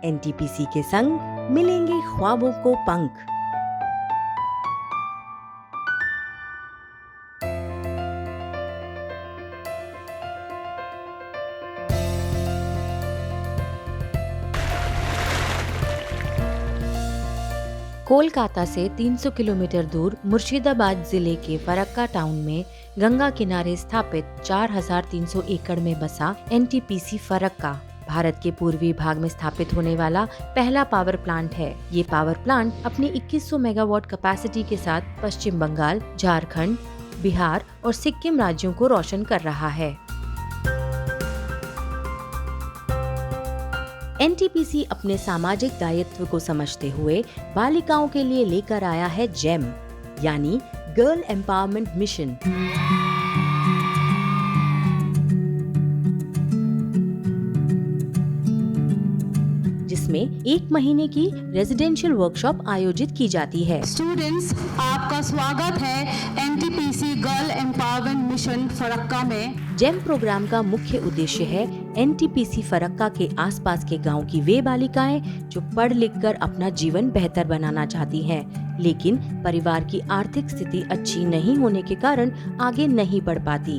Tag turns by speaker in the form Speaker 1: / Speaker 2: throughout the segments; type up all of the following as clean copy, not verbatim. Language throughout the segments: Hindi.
Speaker 1: एनटीपीसी के संग मिलेंगे ख्वाबों को पंख। कोलकाता से 300 किलोमीटर दूर मुर्शिदाबाद जिले के फरक्का टाउन में गंगा किनारे स्थापित 4300 एकड़ में बसा एनटीपीसी फरक्का भारत के पूर्वी भाग में स्थापित होने वाला पहला पावर प्लांट है। ये पावर प्लांट अपनी 2100 मेगावाट कैपेसिटी के साथ पश्चिम बंगाल, झारखंड, बिहार और सिक्किम राज्यों को रोशन कर रहा है। एनटीपीसी अपने सामाजिक दायित्व को समझते हुए बालिकाओं के लिए लेकर आया है जेम यानी गर्ल एम्पावरमेंट मिशन। जिसमें 1 महीने की रेजिडेंशियल वर्कशॉप आयोजित की जाती है।
Speaker 2: स्टूडेंट्स, आपका स्वागत है NTPC girl empowerment mission Farakka में।
Speaker 1: जेम प्रोग्राम का मुख्य उद्देश्य है एनटीपीसी फरक्का के आसपास के गांव की वे बालिकाएं जो पढ़ लिख कर अपना जीवन बेहतर बनाना चाहती हैं, लेकिन परिवार की आर्थिक स्थिति अच्छी नहीं होने के कारण आगे नहीं बढ़ पाती।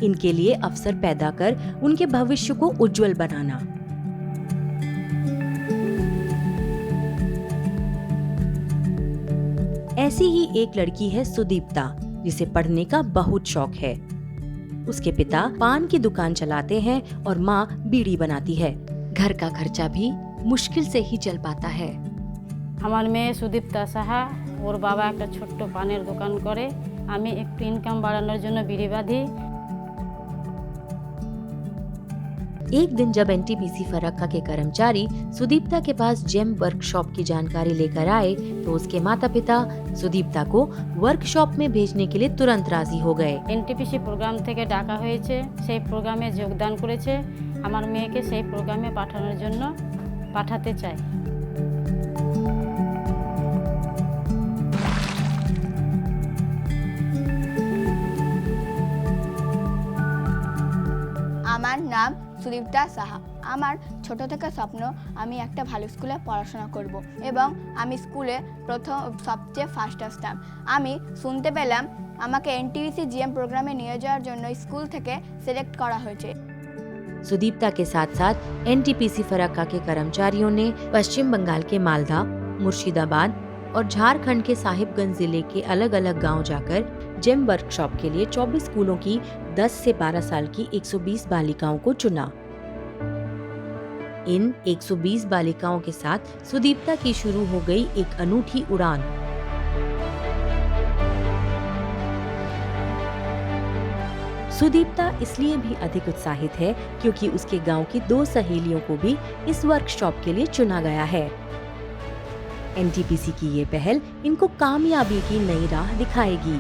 Speaker 1: इनके लिए अवसर पैदा कर उनके भविष्य को उज्जवल बनाना। ऐसी ही एक लड़की है सुदीप्ता, जिसे पढ़ने का बहुत शौक है। उसके पिता पान की दुकान चलाते हैं और माँ बीड़ी बनाती है। घर का खर्चा भी मुश्किल से ही चल पाता है।
Speaker 3: আমার মেয়ে সুদীপ্তা সাহা, ওর বাবা একটা ছোট্ট পানের দোকান করে। আমি একটু ইনকাম বাড়ানোর জন্য বিড়ি বাঁধি।
Speaker 1: एक दिन जब एनटीपीसी फरक्का के कर्मचारी सुदीप्ता के पास जेम वर्कशॉप की जानकारी लेकर आए तो उसके माता पिता सुदीप्ता को वर्कशॉप में भेजने के लिए तुरंत राजी हो गए।
Speaker 3: এনটিপিসি প্রোগ্রাম থেকে ডাকা হয়েছে, সেই প্রোগ্রামে যোগদান করেছে। আমার মেয়েকে সেই প্রোগ্রামে পাঠানোর জন্য পাঠাতে চাই।
Speaker 4: আমার নাম সুদীপ্তা সাহা। আমার ছোট থেকে স্বপ্ন আমি একটা ভালো স্কুলে পড়াশোনা করব এবং আমি স্কুলে প্রথম সবচেয়ে ফার্স্ট আসতাম। আমি শুনতে পেলাম আমাকে এনটিপিসি জিএম প্রোগ্রামে নিয়ে যাওয়ার জন্য স্কুল থেকে সিলেক্ট করা হয়েছে।
Speaker 1: सुदीप्ता के साथ साथ एनटीपीसी फरक्का के कर्मचारियों ने पश्चिम बंगाल के मालदा, मुर्शिदाबाद और झारखंड के साहिबगंज जिले के अलग अलग गांव जाकर जेम वर्कशॉप के लिए 24 स्कूलों की 10 से 12 साल की 120 बालिकाओं को चुना। इन 120 बालिकाओं के साथ सुदीप्ता की शुरू हो गई एक अनूठी उड़ान। सुदीप्ता इसलिए भी अधिक उत्साहित है क्योंकि उसके गांव की 2 सहेलियों को भी इस वर्कशॉप के लिए चुना गया है। एनटीपीसी की ये पहल इनको कामयाबी की नई राह दिखाएगी।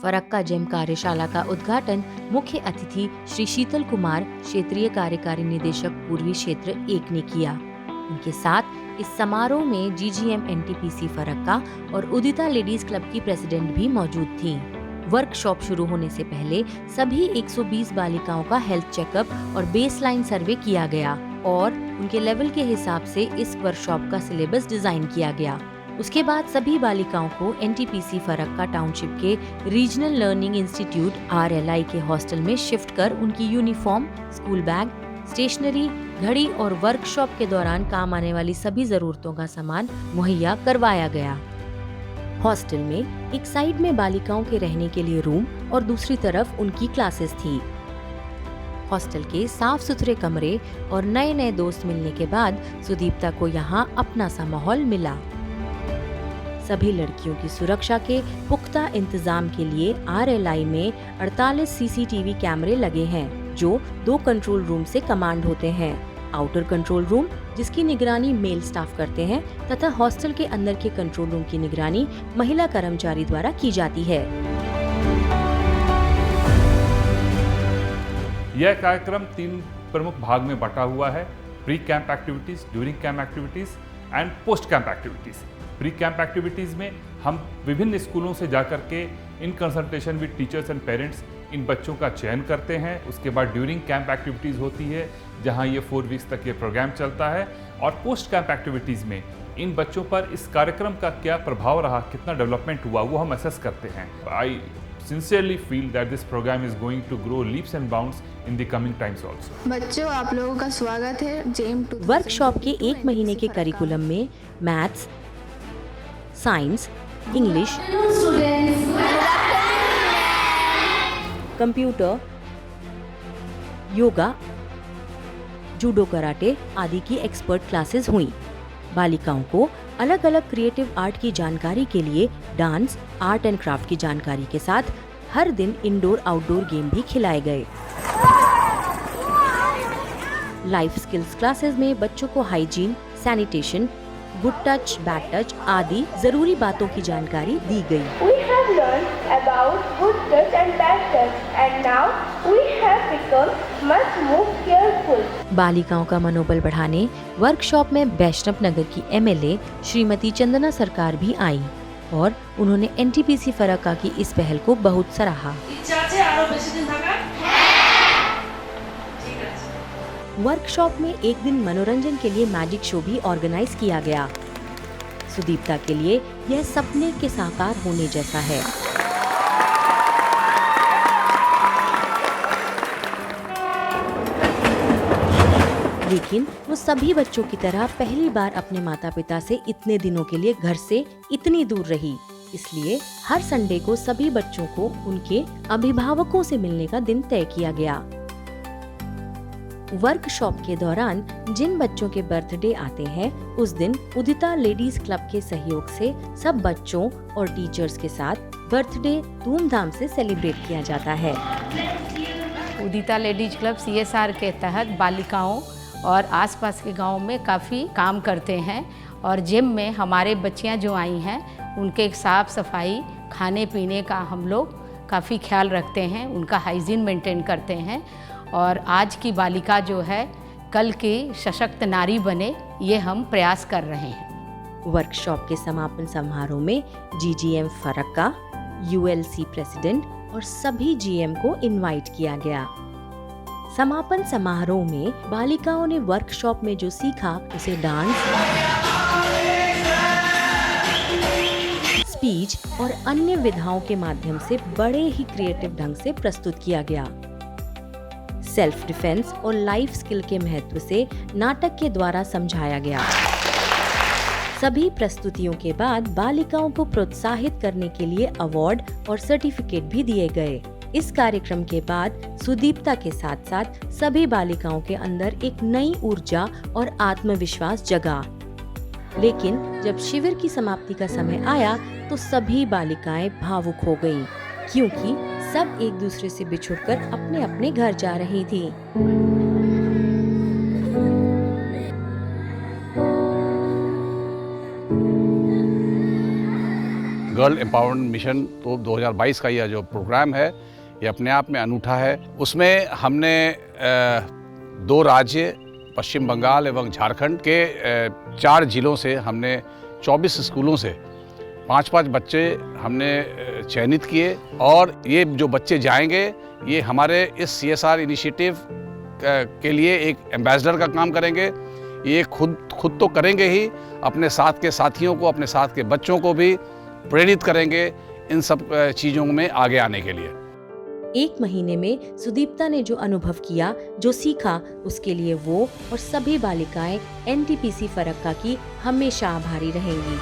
Speaker 1: फरक्का जेम कार्यशाला का उद्घाटन मुख्य अतिथि श्री शीतल कुमार, क्षेत्रीय कार्यकारी निदेशक पूर्वी क्षेत्र 1 ने किया। उनके साथ इस समारोह में जीजीएम एनटीपीसी फरक्का और उदिता लेडीज क्लब की प्रेसिडेंट भी मौजूद थीं। वर्कशॉप शुरू होने से पहले सभी 120 बालिकाओं का हेल्थ चेकअप और बेसलाइन सर्वे किया गया और उनके लेवल के हिसाब से इस वर्कशॉप का सिलेबस डिजाइन किया गया। उसके बाद सभी बालिकाओं को एनटीपीसी फरक्का टाउनशिप के रीजनल लर्निंग इंस्टीट्यूट RLI के हॉस्टल में शिफ्ट कर उनकी यूनिफॉर्म, स्कूल बैग, स्टेशनरी, घड़ी और वर्कशॉप के दौरान काम आने वाली सभी जरूरतों का सामान मुहैया करवाया गया। हॉस्टल में एक साइड में बालिकाओं के रहने के लिए रूम और दूसरी तरफ उनकी क्लासेस थी। हॉस्टल के साफ सुथरे कमरे और नए नए दोस्त मिलने के बाद सुदीप्ता को यहाँ अपना सा माहौल मिला। सभी लड़कियों की सुरक्षा के पुख्ता इंतजाम के लिए RLI में 48 CCTV कैमरे लगे हैं, जो 2 कंट्रोल रूम से कमांड होते हैं। आउटर कंट्रोल रूम, जिसकी निगरानी मेल स्टाफ करते हैं, तथा हॉस्टल के अंदर के कंट्रोल रूम की निगरानी महिला कर्मचारी द्वारा की जाती है।
Speaker 5: यह कार्यक्रम 3 प्रमुख भाग में बटा हुआ है: pre camp activities, during camp activities and post camp activities. Pre camp activities में हम विभिन्न स्कूलों से जाकर के in consultation with teachers and parents इन बच्चों का चयन करते हैं। उसके बाद ड्यूरिंग कैंप एक्टिविटीज़ होती है, जहां ये 4 वीक्स तक ये प्रोग्राम चलता है। और पोस्ट कैंप एक्टिविटीज़ में इन बच्चों पर इस कार्यक्रम का क्या प्रभाव रहा, कितना डेवलपमेंट हुआ, वो हम असेस करते हैं। आई sincerely feel that this program is going to grow leaps and bounds in the coming times also.
Speaker 6: बच्चों, आप लोगों का स्वागत है जेम 2।
Speaker 1: वर्कशॉप के 1 महीने के करिकुलम में maths, science, English, computer, yoga, judo karate आदि की एक्सपर्ट क्लासेस हुई। बालिकाओं को अलग अलग क्रिएटिव आर्ट की जानकारी के लिए डांस, आर्ट एंड क्राफ्ट की जानकारी के साथ हर दिन इंडोर आउटडोर गेम भी खिलाए गए। लाइफ स्किल्स क्लासेस में बच्चों को hygiene, sanitation, good touch, bad touch आदि जरूरी बातों की जानकारी दी गई।
Speaker 7: We have learned about good touch and bad touch, and now we have become much more careful.
Speaker 1: बालिकाओं का मनोबल बढ़ाने वर्कशॉप में वैष्णव नगर की MLA श्रीमती चंदना सरकार भी आई और उन्होंने NTPC फरक्का की इस पहल को बहुत सराहा। वर्कशॉप में एक दिन मनोरंजन के लिए मैजिक शो भी ऑर्गेनाइज किया गया। सुदीप्ता के लिए यह सपने के साकार होने जैसा है। लेकिन वो सभी बच्चों की तरह पहली बार अपने माता पिता से इतने दिनों के लिए घर से इतनी दूर रही। इसलिए हर संडे को सभी बच्चों को उनके अभिभावकों से मिलने का दिन तय किया गया। वर्कशॉप के दौरान जिन बच्चों के बर्थडे आते हैं, उस दिन उदिता लेडीज क्लब के सहयोग से सब बच्चों और टीचर्स के साथ बर्थडे धूमधाम से सेलिब्रेट किया जाता है।
Speaker 8: उदिता लेडीज क्लब CSR के तहत बालिकाओं और आसपास के गांव में काफ़ी काम करते हैं और जिम में हमारे बच्चियां जो आई हैं उनके साफ़ सफाई, खाने पीने का हम लोग काफ़ी ख्याल रखते हैं, उनका हाइजीन मेंटेन करते हैं और आज की बालिका जो है कल की सशक्त नारी बने, ये हम प्रयास कर रहे हैं।
Speaker 1: वर्कशॉप के समापन समारोह में GGM फरक्का, ULC प्रेसिडेंट और सभी GM को इनवाइट किया गया। समापन समारोह में बालिकाओं ने वर्कशॉप में जो सीखा उसे डांस, स्पीच और अन्य विधाओं के माध्यम से बड़े ही क्रिएटिव ढंग से प्रस्तुत किया गया। सेल्फ डिफेंस और लाइफ स्किल के महत्व से नाटक के द्वारा समझाया गया। सभी प्रस्तुतियों के बाद बालिकाओं को प्रोत्साहित करने के लिए अवार्ड और सर्टिफिकेट भी दिए गए। इस कार्यक्रम के बाद सुदीप्ता के साथ साथ सभी बालिकाओं के अंदर एक नई ऊर्जा और आत्मविश्वास जगा। लेकिन जब शिविर की समाप्ति का समय आया तो सभी बालिकाएं भावुक हो गईं, क्योंकि सब एक दूसरे से बिछुड़कर अपने अपने घर जा रही थी।
Speaker 9: गर्ल एम्पावरमेंट मिशन तो 2022 का यह जो प्रोग्राम है ये अपने आप में अनूठा है। उसमें हमने 2 राज्य पश्चिम बंगाल एवं झारखंड के 4 जिलों से हमने 24 स्कूलों से 5-5 बच्चे हमने चयनित किए और ये जो बच्चे जाएंगे ये हमारे इस CSR इनिशिएटिव के लिए एक एम्बेसडर का काम करेंगे। ये खुद तो करेंगे ही, अपने साथ के साथियों को, अपने साथ के बच्चों को भी प्रेरित करेंगे इन सब चीज़ों में आगे आने के लिए।
Speaker 1: 1 महीने में सुदीप्ता ने जो अनुभव किया, जो सीखा, उसके लिए वो और सभी बालिकाएं NTPC फरक्का की हमेशा आभारी रहेंगी।